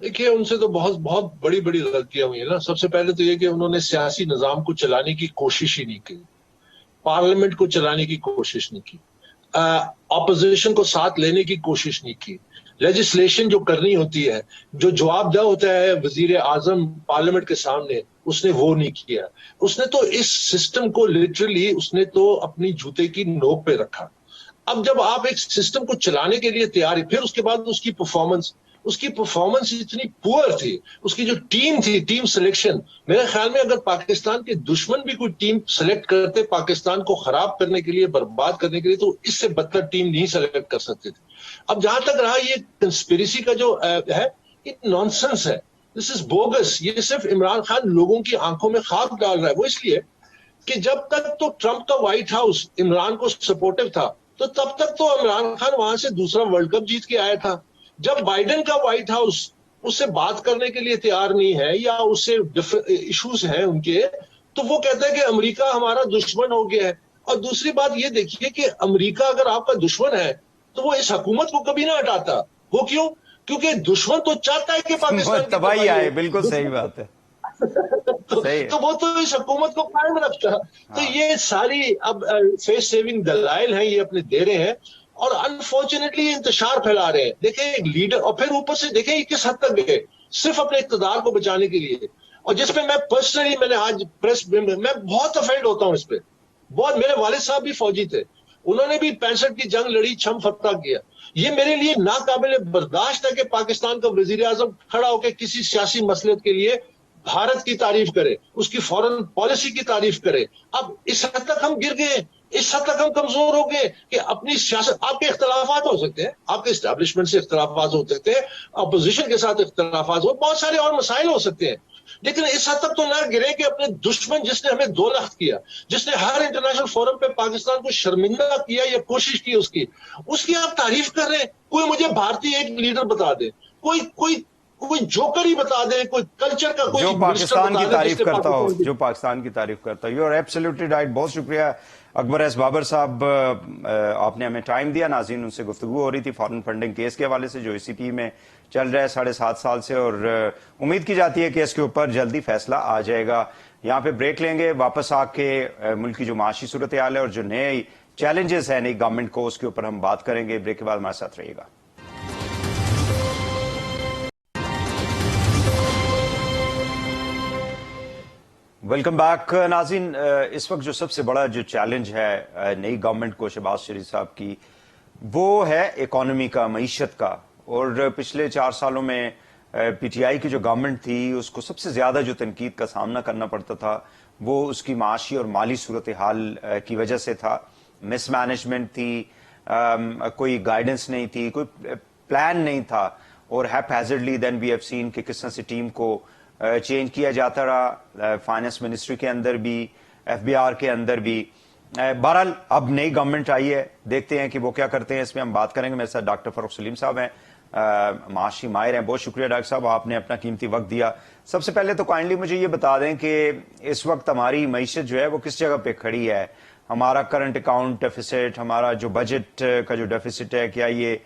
Speaker 3: دیکھیے ان سے تو بہت بڑی غلطیاں ہوئی ہیں نا. سب سے پہلے تو یہ کہ انہوں نے سیاسی نظام کو چلانے کی کوشش ہی نہیں کی، پارلیمنٹ کو چلانے کی کوشش نہیں کی، اپوزیشن کو ساتھ لینے کی کوشش نہیں کی. لیجسلیشن جو کرنی ہوتی ہے، جو جواب دہ ہوتا ہے وزیر اعظم پارلیمنٹ کے سامنے، اس نے وہ نہیں کیا. اس نے تو اس سسٹم کو لٹرلی اس نے تو اپنی جوتے کی نوک پہ رکھا. اب جب آپ ایک سسٹم کو چلانے کے لیے تیار ہیں، پھر اس کے بعد اس کی پرفارمنس اتنی پور تھی. اس کی جو ٹیم تھی، ٹیم سلیکشن، میرے خیال میں اگر پاکستان کے دشمن بھی کوئی ٹیم سلیکٹ کرتے پاکستان کو خراب کرنے کے لیے، برباد کرنے کے لیے، تو اس سے بدتر ٹیم نہیں سلیکٹ کر سکتے تھے. اب جہاں تک رہا یہ کنسپیریسی کا جو ہے، یہ نانسنس ہے، دس از بوگس. یہ صرف عمران خان لوگوں کی آنکھوں میں خاک ڈال رہا ہے. وہ اس لیے کہ جب تک تو ٹرمپ کا وائٹ ہاؤس عمران کو سپورٹو تھا تو تب تک تو عمران خان وہاں سے دوسرا ورلڈ کپ جیت کے آیا تھا. جب بائیڈن کا وائٹ ہاؤس اس سے بات کرنے کے لیے تیار نہیں ہے یا اس سے ایشوز ہیں ان کے، تو وہ کہتا ہے کہ امریکہ ہمارا دشمن ہو گیا ہے. اور دوسری بات یہ دیکھیے کہ امریکہ اگر آپ کا دشمن ہے تو وہ اس حکومت کو کبھی نہ ہٹاتا. وہ کیوں؟ کیونکہ دشمن تو چاہتا ہے کہ پاکستان کی
Speaker 1: تباہی آئے. بالکل صحیح بات ہے.
Speaker 3: تو وہ تو اس حکومت کو قائم رکھتا. تو یہ ساری اب فیس سیونگ دلائل ہیں، یہ اپنے دے رہے ہیں اور انفارچونیٹلی انتشار پھیلا رہے ہیں. دیکھیں ایک لیڈر، اور پھر اوپر سے دیکھیں یہ کس حد تک گئے، صرف اپنے اقتدار کو بچانے کے لیے. اور جس پہ میں پرسنلی، میں نے آج پریس میں بہت افینڈ ہوتا ہوں اس پہ بہت. میرے والد صاحب بھی فوجی تھے، انہوں نے بھی 65 کی جنگ لڑی، چھم فتح کیا. یہ میرے لیے ناقابل برداشت ہے کہ پاکستان کا وزیر اعظم کھڑا ہو کے کسی سیاسی مسئلے کے لیے بھارت کی تعریف کرے، اس کی فورن پالیسی کی تعریف کرے. اب اس حد تک ہم گر گئے، اس حد تک ہم کمزور ہو گئے کہ اپنی سیاست، آپ کے اختلافات ہو سکتے ہیں، آپ کے اسٹیبلشمنٹ سے اختلافات ہو سکتے ہیں، اپوزیشن کے ساتھ اختلافات ہو، بہت سارے اور مسائل ہو سکتے ہیں، لیکن اس حد تک تو نہ گرے کہ اپنے دشمن جس نے ہمیں دولت کیا، جس نے ہر انٹرنیشنل فورم پہ پاکستان کو شرمندہ کیا یا کوشش کی اس کی آپ تعریف کر رہے ہیں. کوئی مجھے بھارتی ایک لیڈر بتا دے، کوئی جوکر ہی بتا دے، کوئی کلچر کا کوئی
Speaker 1: جو پاکستان کی تعریف کرتا ہو،
Speaker 3: جو
Speaker 1: جو پاکستان کی تعریف کرتا ہو. You are absolutely right. بہت شکریہ اکبر ایس بابر صاحب، آپ نے ہمیں ٹائم دیا. ناظرین، ان سے گفتگو ہو رہی تھی فارن فنڈنگ کیس کے حوالے سے جو ای سی پی میں چل رہا ہے 7.5 سال سے، اور امید کی جاتی ہے کہ اس کے اوپر جلدی فیصلہ آ جائے گا. یہاں پہ بریک لیں گے، واپس آ کے ملک کی جو معاشی صورتحال ہے اور جو نئے چیلنجز ہیں نئی گورنمنٹ کو، اس کے اوپر ہم بات کریں گے. بریک کے بعد ہمارے ساتھ رہیے گا. Welcome back. ناظرین، اس وقت جو سب سے بڑا جو چیلنج ہے نئی گورنمنٹ کو، شہباز شریف صاحب کی، وہ ہے اکانومی کا، معیشت کا. اور پچھلے 4 سالوں میں پی ٹی آئی کی جو گورنمنٹ تھی اس کو سب سے زیادہ جو تنقید کا سامنا کرنا پڑتا تھا وہ اس کی معاشی اور مالی صورتحال کی وجہ سے تھا. مس مینجمنٹ تھی، کوئی گائیڈنس نہیں تھی، کوئی پلان نہیں تھا، اور heap ہیزرڈلی then we have seen کہ کس طرح سے ٹیم کو چینج کیا جاتا رہا، فائنانس منسٹری کے اندر بھی، ایف بی آر کے اندر بھی. بہرحال اب نئی گورنمنٹ آئی ہے، دیکھتے ہیں کہ وہ کیا کرتے ہیں. اس میں ہم بات کریں گے. میرے ساتھ ڈاکٹر فاروق سلیم صاحب ہیں، معاشی ماہر ہیں. بہت شکریہ ڈاکٹر صاحب، آپ نے اپنا قیمتی وقت دیا. سب سے پہلے تو کائنڈلی مجھے یہ بتا دیں کہ اس وقت ہماری معیشت جو ہے وہ کس جگہ پہ کھڑی ہے. ہمارا کرنٹ اکاؤنٹ ڈیفیسٹ، ہمارا جو بجٹ کا جو ڈیفیسٹ ہے، کیا یہ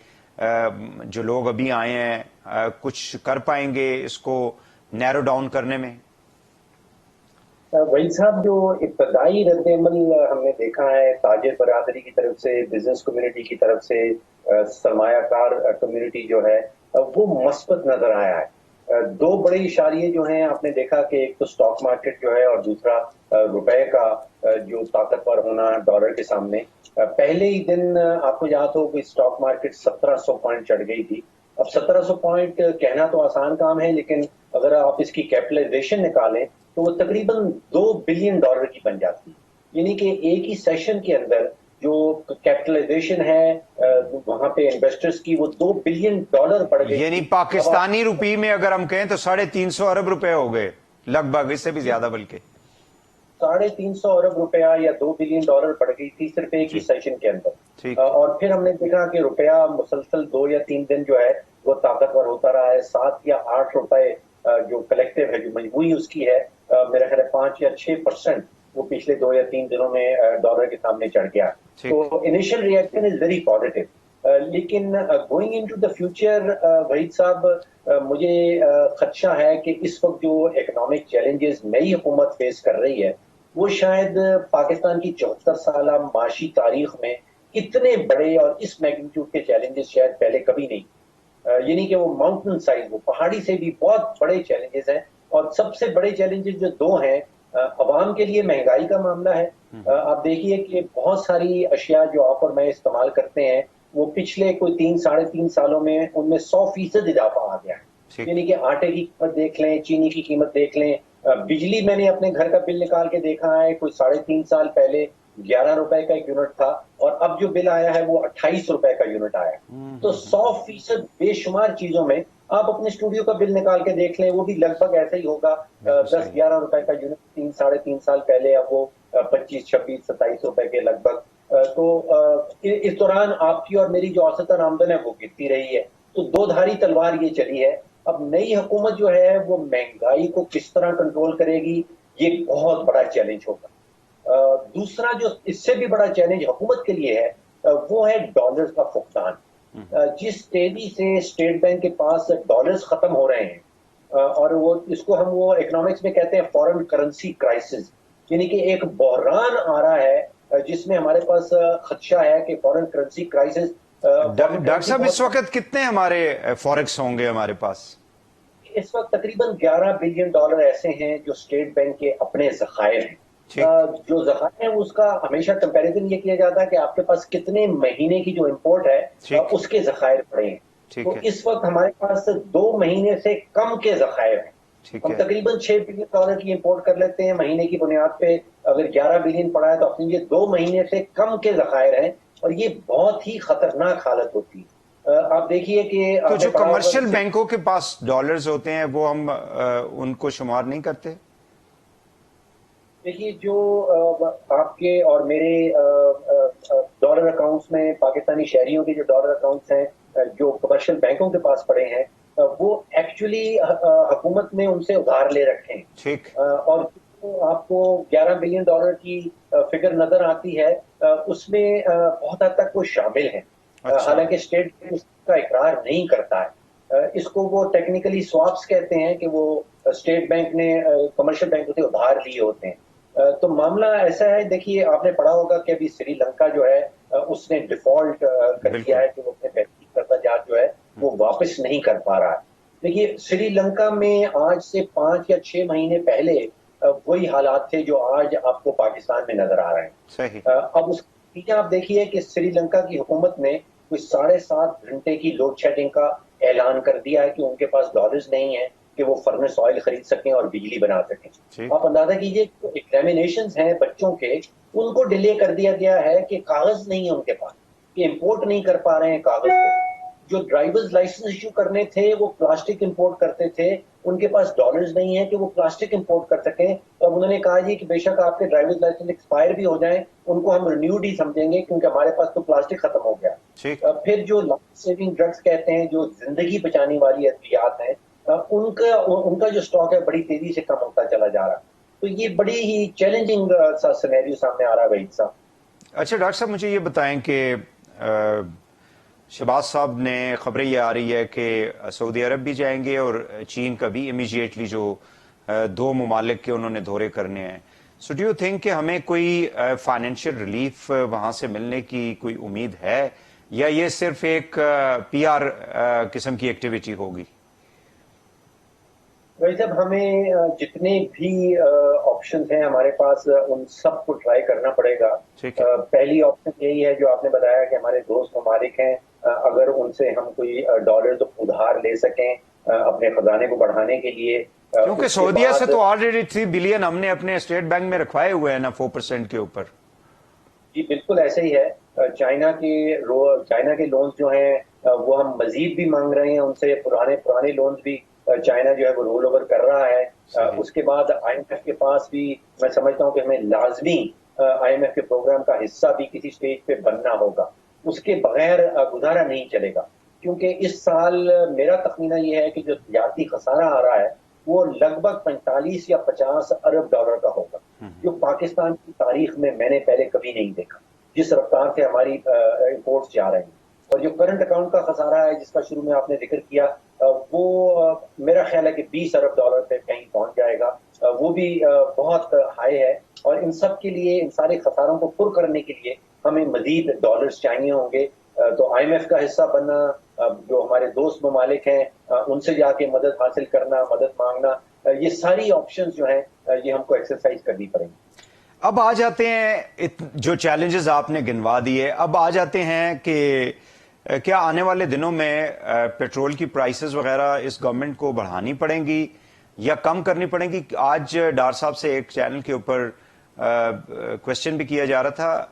Speaker 1: جو لوگ ابھی آئے ہیں کچھ کر پائیں گے اس کو نیرو ڈاؤن کرنے میں؟
Speaker 4: وحید صاحب، جو ابتدائی رد عمل ہم نے دیکھا ہے تاجر برادری کی طرف سے، بزنس کمیونٹی کی طرف سے، سرمایہ کار کمیونٹی جو ہے وہ مثبت نظر آیا ہے. دو بڑے اشاریے جو ہیں آپ نے دیکھا کہ ایک تو سٹاک مارکیٹ جو ہے اور دوسرا روپے کا جو طاقتور ہونا ڈالر کے سامنے. پہلے ہی دن آپ کو یاد ہو کہ سٹاک مارکیٹ 1700 پوائنٹ چڑھ گئی تھی. اب 1700 پوائنٹ کہنا تو آسان کام ہے لیکن اگر آپ اس کی کیپٹلائزیشن نکالیں تو وہ تقریباً $2 بلین کی بن جاتی ہے. یعنی کہ ایک ہی سیشن کے اندر جو کیپٹلائزیشن ہے وہاں پہ انویسٹرز کی وہ $2 بلین بڑھ گئی.
Speaker 1: یعنی پاکستانی روپی میں اگر ہم کہیں تو 350 ارب روپے ہو گئے لگ بھگ, اس سے بھی زیادہ, بلکہ
Speaker 4: 350 ارب روپیہ یا $2 بلین بڑھ گئی تھی صرف ایک ہی سیشن کے اندر. اور پھر ہم نے دیکھا کہ روپیہ مسلسل 2 یا 3 دن جو ہے وہ طاقتور ہوتا رہا ہے. 7 یا 8 روپے جو کلیکٹیو ہے, جو مجموعی اس کی ہے, میرا خیال ہے 5 یا 6% وہ پچھلے 2 یا 3 دنوں میں ڈالر کے سامنے چڑھ گیا. تو initial reaction is very positive. لیکن going in to the future Waheed sahib, مجھے خدشہ ہے کہ اس وقت جو اکنامک چیلنجز نئی حکومت فیس کر رہی ہے وہ شاید پاکستان کی 74 سالہ معاشی تاریخ میں اتنے بڑے اور اس میگنیٹیوڈ کے چیلنجز شاید پہلے کبھی نہیں. یعنی کہ وہ ماؤنٹن سائز, وہ پہاڑی سے بھی بہت بڑے چیلنجز ہیں. اور سب سے بڑے چیلنجز جو دو ہیں, عوام کے لیے مہنگائی کا معاملہ ہے. آپ دیکھیے کہ بہت ساری اشیاء جو آپ اور میں استعمال کرتے ہیں وہ پچھلے کوئی 3-3.5 سالوں میں ان میں 100% اضافہ آ گیا ہے. یعنی کہ آٹے کی قیمت دیکھ لیں, چینی کی قیمت دیکھ لیں, بجلی میں نے اپنے گھر کا بل نکال کے دیکھا ہے, کوئی 3.5 سال پہلے 11 روپے کا ایک یونٹ تھا اور اب جو بل آیا ہے وہ 28 روپے کا یونٹ آیا. تو 100% بے شمار چیزوں میں آپ اپنے اسٹوڈیو کا بل نکال کے دیکھ لیں, وہ بھی لگ بھگ ایسا ہی ہوگا. 10-11 روپے کا یونٹ 3-3.5 سال پہلے, اب وہ 25-26-27 روپے کے لگ بھگ. تو اس دوران آپ کی اور میری جو اوسطاً آمدن ہے وہ گرتی رہی ہے. تو دو دھاری تلوار یہ چلی ہے. اب نئی حکومت جو ہے وہ مہنگائی کو کس طرح کنٹرول کرے گی, یہ بہت بڑا چیلنج ہوگا. دوسرا جو اس سے بھی بڑا چیلنج حکومت کے لیے ہے وہ ہے ڈالرز کا فقدان. جس تیزی سے اسٹیٹ بینک کے پاس ڈالرز ختم ہو رہے ہیں اور وہ اس کو ہم وہ اکنامکس میں کہتے ہیں فورن کرنسی کرائسس, یعنی کہ ایک بحران آ رہا ہے جس میں ہمارے پاس خدشہ ہے کہ فورن کرنسی کرائسس.
Speaker 1: ڈاکٹر صاحب اس وقت کتنے ہمارے فوریکس ہوں گے ہمارے پاس؟
Speaker 4: اس وقت تقریباً $11 بلین ایسے ہیں جو اسٹیٹ بینک کے اپنے ذخائر ہیں. جو ذخائر ہیں اس کا ہمیشہ کمپیریزن یہ کیا جاتا ہے کہ آپ کے پاس کتنے مہینے کی جو امپورٹ ہے اس کے ذخائر پڑے ہیں. تو اس وقت ہمارے پاس 2 مہینے سے کم کے ذخائر ہیں. ہم تقریباً $6 بلین کی امپورٹ کر لیتے ہیں مہینے کی بنیاد پہ. اگر 11 بلین پڑا ہے تو اپنے یہ 2 مہینے سے کم کے ذخائر ہیں اور یہ بہت ہی خطرناک حالت ہوتی ہے. آپ دیکھیے کہ
Speaker 1: تو جو کمرشل بینکوں کے پاس ڈالرز ہوتے ہیں وہ ہم ان کو شمار نہیں کرتے؟
Speaker 4: دیکھیے جو آپ کے اور میرے ڈالر اکاؤنٹس میں, پاکستانی شہریوں کے جو ڈالر اکاؤنٹس ہیں جو کمرشل بینکوں کے پاس پڑے ہیں, وہ ایکچولی حکومت نے ان سے ادھار لے رکھے ہیں. اور آپ کو $11 بلین کی فگر نظر آتی ہے اس میں بہت حد تک وہ شامل ہیں. حالانکہ اسٹیٹ اس کا اقرار نہیں کرتا ہے. اس کو وہ ٹیکنیکلی سواپس کہتے ہیں کہ وہ اسٹیٹ بینک نے کمرشل بینکوں سے ادھار لیے ہوتے ہیں. تو معاملہ ایسا ہے, دیکھیے آپ نے پڑھا ہوگا کہ ابھی سری لنکا جو ہے اس نے ڈیفالٹ کر دیا ہے کہ وہ اپنے پیسے قرضہ جات جو ہے وہ واپس نہیں کر پا رہا ہے. دیکھیے سری لنکا میں آج سے 5 یا 6 مہینے پہلے وہی حالات تھے جو آج آپ کو پاکستان میں نظر آ رہے ہیں. اب اس نتیجہ آپ دیکھیے کہ سری لنکا کی حکومت نے کوئی 7.5 گھنٹے کی لوڈ شیڈنگ کا اعلان کر دیا ہے کہ ان کے پاس ڈالرز نہیں ہیں کہ وہ فرنس آئل خرید سکیں اور بجلی بنا سکیں. آپ اندازہ کیجئے کہ ایگزامینیشنز ہیں بچوں کے, ان کو ڈیلے کر دیا گیا ہے کہ کاغذ نہیں ہے ان کے پاس, کہ امپورٹ نہیں کر پا رہے ہیں کاغذ کو. جو ڈرائیورز لائسنس ایشو کرنے تھے وہ پلاسٹک امپورٹ کرتے تھے, ان کے پاس ڈالرز نہیں ہیں کہ وہ پلاسٹک امپورٹ کر سکیں. تو اب انہوں نے کہا جی کہ بے شک آپ کے ڈرائیورز لائسنس ایکسپائر بھی ہو جائیں, ان کو ہم رینیوڈ ہی سمجھیں گے کیونکہ ہمارے پاس تو پلاسٹک ختم ہو گیا. پھر جو لائف سیونگ ڈرگس کہتے ہیں, جو زندگی بچانے والی ادویات ہیں, ان کا جو اسٹاک ہے بڑی تیزی سے کم ہوتا چلا جا رہا ہے. تو یہ بڑی ہی چیلنجنگ سا سینیریو سامنے آ رہا ہے وحید صاحب.
Speaker 1: اچھا ڈاکٹر صاحب مجھے یہ بتائیں کہ شہباز صاحب نے خبریں یہ آ رہی ہے کہ سعودی عرب بھی جائیں گے اور چین کا بھی امیجیٹلی, جو 2 ممالک کے انہوں نے دورے کرنے ہیں. سو ڈو یو تھنک کہ ہمیں کوئی فائنینشیل ریلیف وہاں سے ملنے کی کوئی امید ہے, یا یہ صرف ایک PR قسم کی ایکٹیویٹی ہوگی؟
Speaker 4: وہی صاحب ہمیں جتنے بھی آپشنز ہیں ہمارے پاس ان سب کو ٹرائی کرنا پڑے گا. پہلی آپشن یہی ہے جو آپ نے بتایا کہ ہمارے دوست ممالک ہیں, اگر ان سے ہم کوئی ڈالرز ادھار لے سکیں اپنے خزانے کو بڑھانے کے لیے.
Speaker 1: کیونکہ سعودیہ سے تو آلریڈی 3 بلین ہم نے اپنے اسٹیٹ بینک میں رکھوائے ہوئے ہیں نا 4% کے اوپر.
Speaker 4: جی بالکل ایسے ہی ہے. چائنا کے لونز جو ہیں وہ ہم مزید بھی مانگ رہے ہیں ان سے. پرانے لونز بھی چائنا جو ہے وہ رول اوور کر رہا ہے. اس کے بعد آئی ایم ایف کے پاس بھی میں سمجھتا ہوں کہ ہمیں لازمی آئی ایم ایف کے پروگرام کا حصہ بھی کسی سٹیج پہ بننا ہوگا. اس کے بغیر گزارا نہیں چلے گا, کیونکہ اس سال میرا تخمینہ یہ ہے کہ جو تجارتی خسارہ آ رہا ہے وہ لگ بھگ 45 یا 50 ارب ڈالر کا ہوگا, جو پاکستان کی تاریخ میں نے پہلے کبھی نہیں دیکھا جس رفتار سے ہماری امپورٹس جا رہے ہیں. اور جو کرنٹ اکاؤنٹ کا خسارہ ہے جس کا شروع میں آپ نے ذکر کیا, وہ میرا خیال ہے کہ 20 ارب ڈالر پہ کہیں پہنچ جائے گا. وہ بھی بہت ہائی ہے, اور ان سب کے لیے, ان سارے خساروں کو پر کرنے کے لیے ہمیں مزید ڈالرز چاہیے ہوں گے. تو آئی ایم ایف کا حصہ بننا, جو ہمارے دوست ممالک ہیں ان سے جا کے مدد حاصل کرنا, مدد مانگنا, یہ ساری آپشنز جو ہیں یہ ہم کو ایکسرسائز کرنی پڑیں گی.
Speaker 1: اب آ جاتے ہیں جو چیلنجز آپ نے گنوا دیے, اب آ جاتے ہیں کہ کیا آنے والے دنوں میں پیٹرول کی پرائسز وغیرہ اس گورنمنٹ کو بڑھانی پڑیں گی یا کم کرنی پڑیں گی؟ آج ڈار صاحب سے ایک چینل کے اوپر کوشچن بھی کیا جا رہا تھا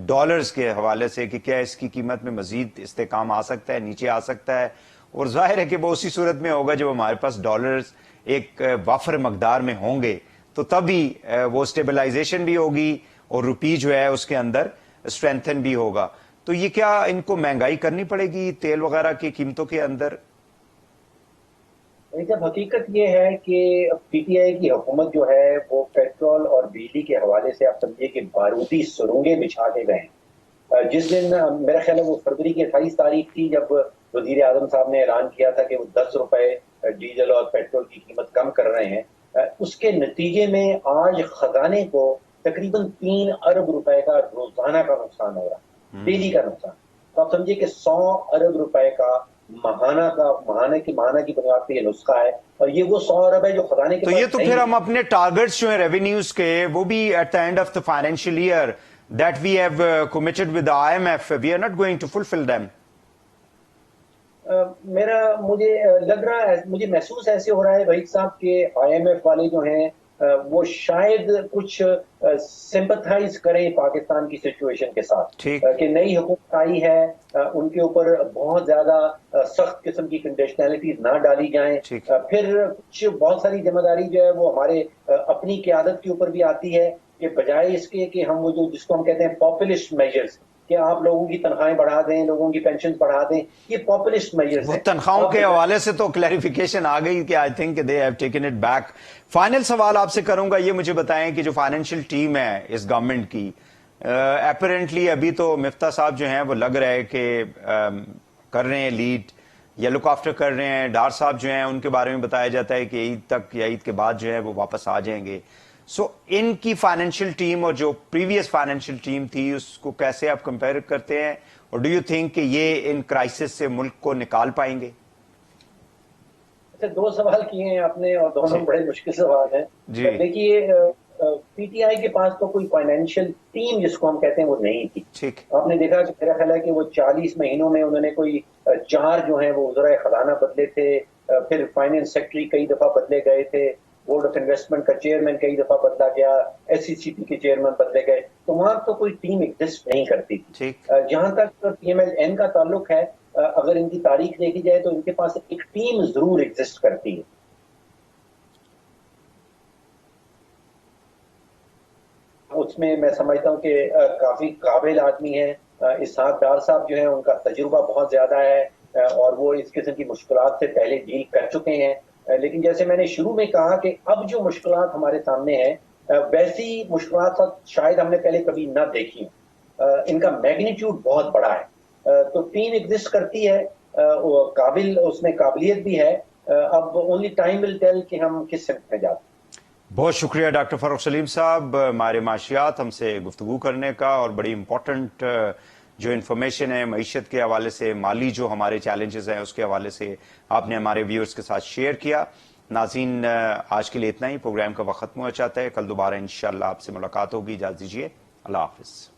Speaker 1: ڈالرز کے حوالے سے کہ کیا اس کی قیمت میں مزید استحکام آ سکتا ہے, نیچے آ سکتا ہے, اور ظاہر ہے کہ وہ اسی صورت میں ہوگا جب ہمارے پاس ڈالرز ایک وافر مقدار میں ہوں گے, تو تبھی وہ اسٹیبلائزیشن بھی ہوگی اور روپی جو ہے اس کے اندر اسٹرینتھن بھی ہوگا. تو یہ کیا ان کو مہنگائی کرنی پڑے گی تیل وغیرہ کی قیمتوں کے اندر؟
Speaker 4: جب حقیقت یہ ہے کہ پی ٹی آئی کی حکومت جو ہے وہ پیٹرول اور بجلی کے حوالے سے آپ سمجھیے کہ بارودی سرنگیں بچھا کے گئے ہیں. جس دن میرا خیال ہے وہ فروری کی 28 تاریخ تھی جب وزیر اعظم صاحب نے اعلان کیا تھا کہ وہ 10 روپے ڈیزل اور پیٹرول کی قیمت کم کر رہے ہیں. اس کے نتیجے میں آج خزانے کو تقریباً 3 ارب روپے کا روزانہ کا نقصان ہو رہا ہے, ڈیلی کا نقصان. تو آپ سمجھیے کہ 100 ارب روپے کا ماہانہ کی بنیاد پہ یہ نسخہ ہے, اور یہ وہ 100 ارب ہے جو خزانے کے.
Speaker 1: تو یہ تو پھر ہم اپنے ٹارگٹس جو ہیں ریونیوز کے, وہ بھی at the end of the financial year that we have committed with I M F, we are not going to fulfil them.
Speaker 4: مجھے لگ رہا ہے, مجھے محسوس ایسے ہو رہا ہے وحید صاحب کہ آئی ایم ایف والے جو ہیں وہ شاید کچھ سمپتھائز کریں پاکستان کی سچویشن کے ساتھ, کہ نئی حکومت آئی ہے, ان کے اوپر بہت زیادہ سخت قسم کی کنڈیشنلٹیز نہ ڈالی جائیں. پھر کچھ بہت ساری ذمہ داری جو ہے وہ ہمارے اپنی قیادت کے اوپر بھی آتی ہے, کہ بجائے اس کے کہ ہم وہ جس کو ہم کہتے ہیں پاپولسٹ میجرز, کہ آپ لوگوں کی تنخواہیں بڑھا دیں, لوگوں کی پینشنز بڑھا دیں, یہ پاپولسٹ میجرز ہیں.
Speaker 1: تنخواہوں کے حوالے سے تو کلیریفیکیشن آ گئی کہ I think they have taken it back. Final سوال آپ سے کروں گا, یہ مجھے بتائیں کہ جو فائنینشیل ٹیم ہے اس گورنمنٹ کی, اپیرنٹلی ابھی تو مفتاح صاحب جو ہیں وہ لگ رہے ہیں کہ کر رہے ہیں لیڈ یا لک آفٹر کر رہے ہیں. ڈار صاحب جو ہیں ان کے بارے میں بتایا جاتا ہے کہ عید تک یا عید کے بعد جو ہے وہ واپس آ جائیں گے. سو ان کی فائنینشیل ٹیم اور جو پریویس فائنینشیل ٹیم تھی اس کو کیسے آپ کمپیئر کرتے ہیں, اور ڈو یو تھنک کہ یہ ان کرائسس سے ملک کو نکال پائیں گے؟
Speaker 4: دو سوال کیے ہیں آپ نے, اور دونوں بڑے مشکل سوال ہیں. دیکھیے پی ٹی آئی کے پاس تو کوئی فائنینشیل ٹیم جس کو ہم کہتے ہیں وہ نہیں تھی. آپ نے دیکھا کہ میرا خیال ہے کہ وہ 40 مہینوں میں انہوں نے کوئی 4 جو ہیں وہ وزرائے خزانہ بدلے تھے, پھر فائنینس سیکٹری کئی دفعہ بدلے گئے تھے, بورڈ آف انویسٹمنٹ کا چیئرمین کئی دفعہ بدلا گیا, ایس سی سی پی کے چیئرمین بدلے گئے. تو وہاں تو کوئی ٹیم ایگزسٹ نہیں کرتی تھی. جہاں تک پی ایم ایل این کا تعلق ہے, اگر ان کی تاریخ دیکھی جائے تو ان کے پاس ایک ٹیم ضرور ایگزسٹ کرتی ہے. اس میں میں سمجھتا ہوں کہ کافی قابل آدمی ہیں. اسحاق ڈار صاحب جو ہیں ان کا تجربہ بہت زیادہ ہے, اور وہ اس قسم کی مشکلات سے پہلے ڈیل کر چکے ہیں. لیکن جیسے میں نے شروع میں کہا کہ اب جو مشکلات ہمارے سامنے ہیں ویسی مشکلات شاید ہم نے پہلے کبھی نہ دیکھی. ان کا میگنیٹیوڈ بہت بڑا ہے. تو ٹیم ایگزسٹ کرتی ہے, قابل اس میں قابلیت بھی ہے. اب اونلی ٹائم ول ٹیل کہ ہم کس سمت میں جاتے ہیں.
Speaker 1: بہت شکریہ ڈاکٹر فاروق سلیم صاحب ہمارے معاشیات ہم سے گفتگو کرنے کا, اور بڑی امپورٹنٹ جو انفارمیشن ہے معیشت کے حوالے سے, مالی جو ہمارے چیلنجز ہیں اس کے حوالے سے آپ نے ہمارے ویورز کے ساتھ شیئر کیا. ناظرین آج کے لیے اتنا ہی. پروگرام کا وقت ختم ہوا چاہتا ہے. کل دوبارہ انشاءاللہ آپ سے ملاقات ہوگی. اجازت دیجیے. اللہ حافظ.